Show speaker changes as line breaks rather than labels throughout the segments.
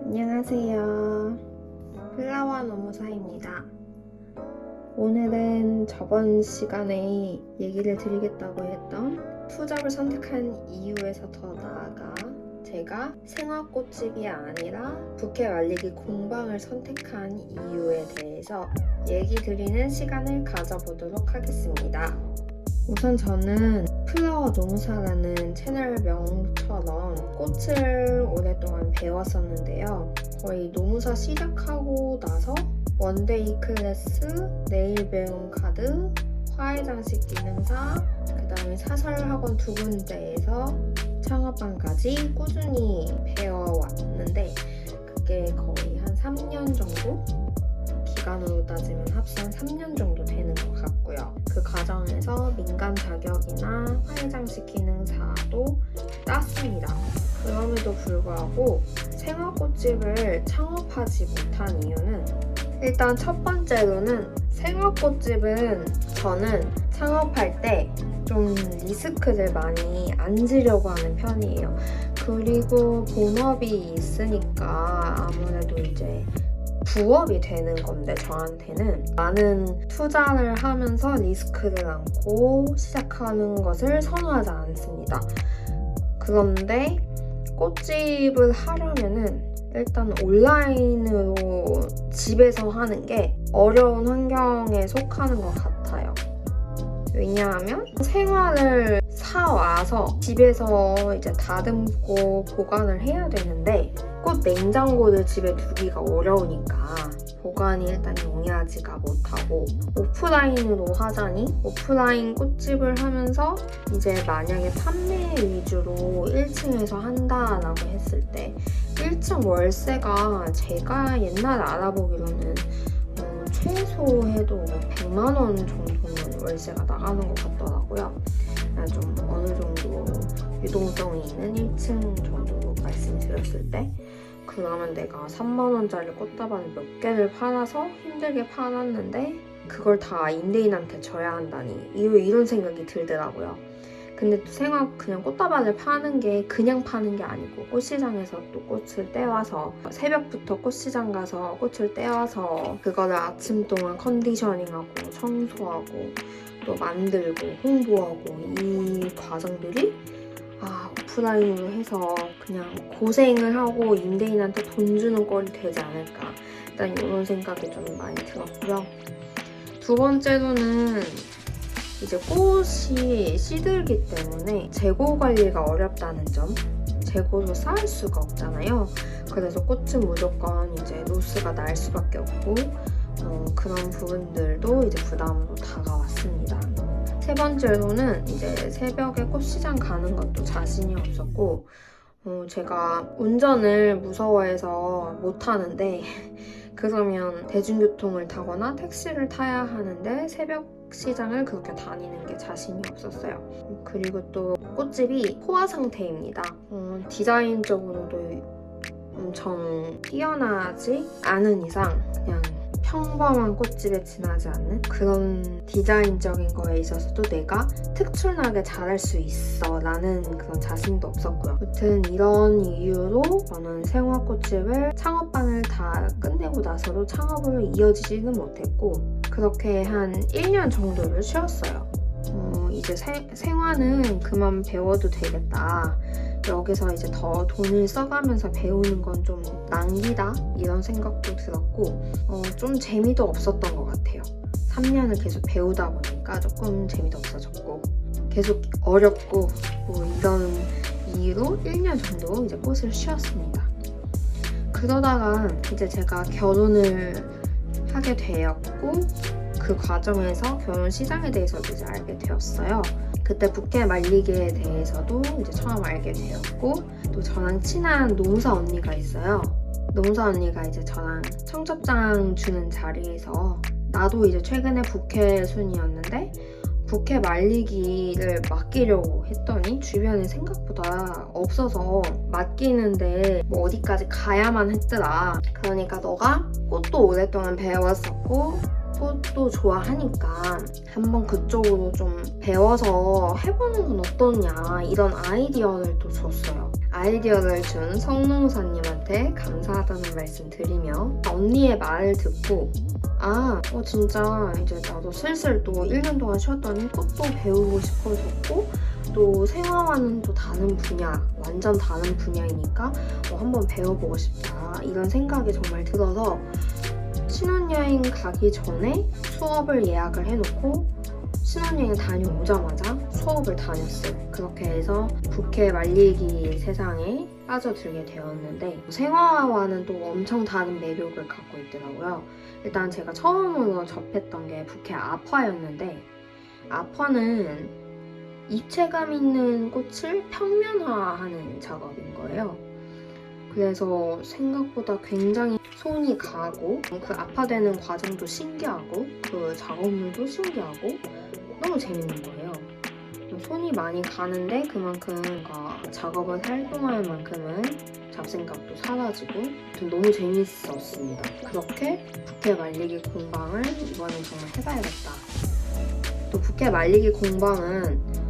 안녕하세요. 플라워 노무사입니다. 오늘은 저번 시간에 얘기를 드리겠다고 했던 투잡을 선택한 이유에서 더 나아가 제가 생화꽃집이 아니라 부케 말리기 공방을 선택한 이유에 대해서 얘기 드리는 시간을 가져보도록 하겠습니다. 우선 저는 플라워 노무사라는 채널명처럼 꽃을 오랫동안 배웠었는데요. 거의 노무사 시작하고 나서 원데이 클래스, 네일 배움 카드, 화해 장식 기능사, 그 다음에 사설학원 두 군데에서 창업반까지 꾸준히 배워왔는데 그게 거의 한 3년 정도? 기간으로 따지면 합산 3년 정도 되는 것 같고요. 그 과정에서 민간 자격이나 화해장식 기능사도 땄습니다. 그럼에도 불구하고 생화꽃집을 창업하지 못한 이유는 일단 첫 번째로는 생화꽃집은 저는 창업할 때 좀 리스크를 많이 안 지려고 하는 편이에요. 그리고 본업이 있으니까 아무래도 이제 부업이 되는 건데 저한테는 많은 투자를 하면서 리스크를 안고 시작하는 것을 선호하지 않습니다. 그런데 꽃집을 하려면은 일단 온라인으로 집에서 하는 게 어려운 환경에 속하는 것 같아요. 왜냐하면 생화를 사와서 집에서 이제 다듬고 보관을 해야 되는데 꽃 냉장고를 집에 두기가 어려우니까 보관이 일단 용이하지가 못하고 오프라인으로 하자니 오프라인 꽃집을 하면서 이제 만약에 판매 위주로 1층에서 한다라고 했을 때 1층 월세가 제가 옛날에 알아보기로는 최소해도 100만 원 정도는 월세가 나가는 것 같더라고요. 좀 어느 정도 유동성이 있는 1층 정도로 말씀드렸을 때 그러면 내가 3만 원짜리 꽃다발을 몇 개를 팔아서 힘들게 팔았는데 그걸 다 임대인한테 줘야 한다니 이런 생각이 들더라고요. 근데 또 생화 그냥 꽃다발을 파는 게 그냥 파는 게 아니고 꽃시장에서 또 꽃을 떼와서 새벽부터 꽃시장 가서 꽃을 떼와서 그거를 아침 동안 컨디셔닝하고 청소하고 또 만들고 홍보하고 이 과정들이 오프라인으로 해서 그냥 고생을 하고 임대인한테 돈 주는 꼴이 되지 않을까 일단 이런 생각이 좀 많이 들었고요. 두 번째로는 이제 꽃이 시들기 때문에 재고 관리가 어렵다는 점. 재고로 쌓을 수가 없잖아요. 그래서 꽃은 무조건 이제 로스가 날 수밖에 없고 그런 부분들도 이제 부담으로 다가왔습니다. 세 번째로는 이제 새벽에 꽃시장 가는 것도 자신이 없었고 제가 운전을 무서워해서 못하는데 그러면 대중교통을 타거나 택시를 타야 하는데 새벽 시장을 그렇게 다니는 게 자신이 없었어요. 그리고 또 꽃집이 포화 상태입니다. 디자인적으로도 엄청 뛰어나지 않은 이상 그냥 평범한 꽃집에 지나지 않는 그런 디자인적인 거에 있어서도 내가 특출나게 잘할 수 있어 라는 그런 자신도 없었고요. 아무튼 이런 이유로 저는 생화꽃집을 창업반을 다 끝내고 나서도 창업으로 이어지지는 못했고 그렇게 한 1년 정도를 쉬었어요. 이제 생화는 그만 배워도 되겠다. 여기서 이제 더 돈을 써가면서 배우는 건 좀 낭비다 이런 생각도 들었고 좀 재미도 없었던 것 같아요. 3년을 계속 배우다 보니까 조금 재미도 없어졌고 계속 어렵고 이런 이유로 1년 정도 이제 꽃을 쉬었습니다. 그러다가 이제 제가 결혼을 하게 되었고 그 과정에서 결혼 시장에 대해서도 이제 알게 되었어요. 그때 부케 말리기에 대해서도 이제 처음 알게 되었고 또 저랑 친한 노무사 언니가 있어요. 노무사 언니가 이제 저랑 청첩장 주는 자리에서 나도 이제 최근에 부케 순이었는데 부케 말리기를 맡기려고 했더니 주변에 생각보다 없어서 맡기는데 어디까지 가야만 했더라. 그러니까 너가 꽃도 오랫동안 배웠었고 꽃도 좋아하니까 한번 그쪽으로 좀 배워서 해보는 건 어떠냐 이런 아이디어를 또 줬어요. 아이디어를 준 성노무사님한테 감사하다는 말씀 드리며 언니의 말을 듣고 진짜 이제 나도 슬슬 또 1년 동안 쉬었더니 꽃도 배우고 싶어졌고 또 생화와는 또 다른 분야, 완전 다른 분야이니까 한번 배워보고 싶다 이런 생각이 정말 들어서 신혼여행 가기 전에 수업을 예약을 해놓고 신혼여행 다녀오자마자 수업을 다녔어요. 그렇게 해서 부케 말리기 세상에 빠져들게 되었는데 생화와는 또 엄청 다른 매력을 갖고 있더라고요. 일단 제가 처음으로 접했던 게 부케 아파였는데 아파는 입체감 있는 꽃을 평면화하는 작업인 거예요. 그래서 생각보다 굉장히 손이 가고 그 아파되는 과정도 신기하고 그 작업물도 신기하고 너무 재밌는 거예요. 손이 많이 가는데 그만큼 작업을 할 동안만큼은 잡생각도 사라지고 너무 재밌었습니다. 그렇게 부케 말리기 공방을 이번엔 정말 해봐야겠다. 또 부케 말리기 공방은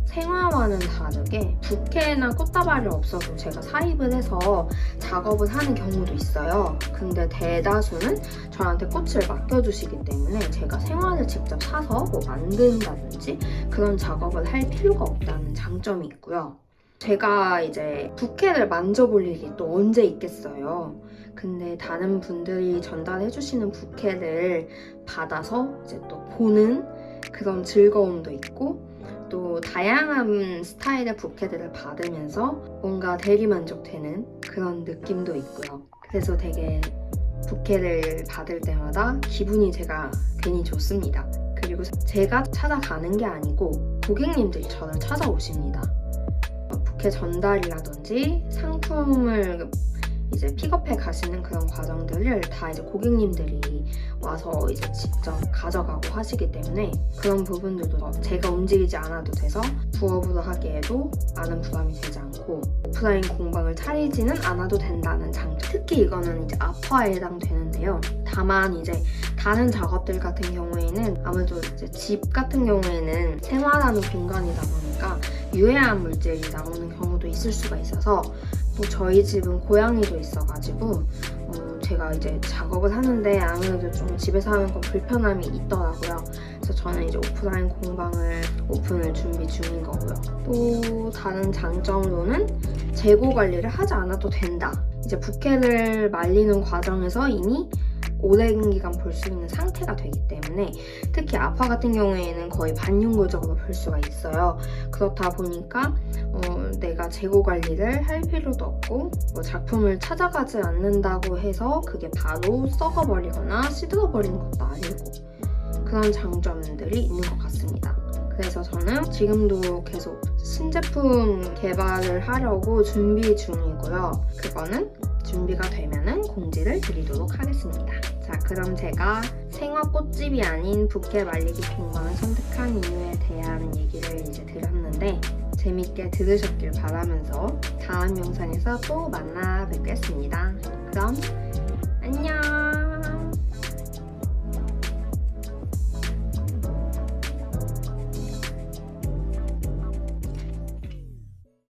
생화와는 다르게 부케나 꽃다발이 없어도 제가 사입을 해서 작업을 하는 경우도 있어요. 근데 대다수는 저한테 꽃을 맡겨주시기 때문에 제가 생화를 직접 사서 만든다든지 그런 작업을 할 필요가 없다는 장점이 있고요. 제가 이제 부케를 만져볼 일이 또 언제 있겠어요. 근데 다른 분들이 전달해주시는 부케를 받아서 이제 또 보는 그런 즐거움도 있고 또 다양한 스타일의 부케들을 받으면서 뭔가 대리만족되는 그런 느낌도 있고요. 그래서 되게 부케를 받을 때마다 기분이 제가 괜히 좋습니다. 그리고 제가 찾아가는 게 아니고 고객님들이 저를 찾아오십니다. 부케 전달이라든지 상품을 이제 픽업해 가시는 그런 과정들을 다 이제 고객님들이 와서 이제 직접 가져가고 하시기 때문에 그런 부분들도 제가 움직이지 않아도 돼서 부업으로 하기에도 많은 부담이 되지 않고 오프라인 공방을 차리지는 않아도 된다는 장점. 특히 이거는 이제 아파에 해당되는데요. 다만 이제 다른 작업들 같은 경우에는 아무래도 이제 집 같은 경우에는 생활하는 공간이다 보니까 유해한 물질이 나오는 경우도 있을 수가 있어서 또 저희 집은 고양이도 있어가지고 제가 이제 작업을 하는데 아무래도 좀 집에서 하는 건 불편함이 있더라고요. 그래서 저는 이제 오프라인 공방을 오픈을 준비 중인 거고요. 또 다른 장점으로는 재고 관리를 하지 않아도 된다. 이제 부케를 말리는 과정에서 이미 오랜 기간 볼 수 있는 상태가 되기 때문에 특히 아파 같은 경우에는 거의 반永久적으로 볼 수가 있어요. 그렇다 보니까 내가 재고 관리를 할 필요도 없고 작품을 찾아가지 않는다고 해서 그게 바로 썩어버리거나 시들어버리는 것도 아니고 그런 장점들이 있는 것 같습니다. 그래서 저는 지금도 계속 신제품 개발을 하려고 준비 중이고요. 그거는 준비가 되면은 공지를 드리도록 하겠습니다. 자, 그럼 제가 생화꽃집이 아닌 부케 말리기 공방을 선택한 이유에 대한 얘기를 이제 드렸는데 재밌게 들으셨길 바라면서 다음 영상에서 또 만나 뵙겠습니다. 그럼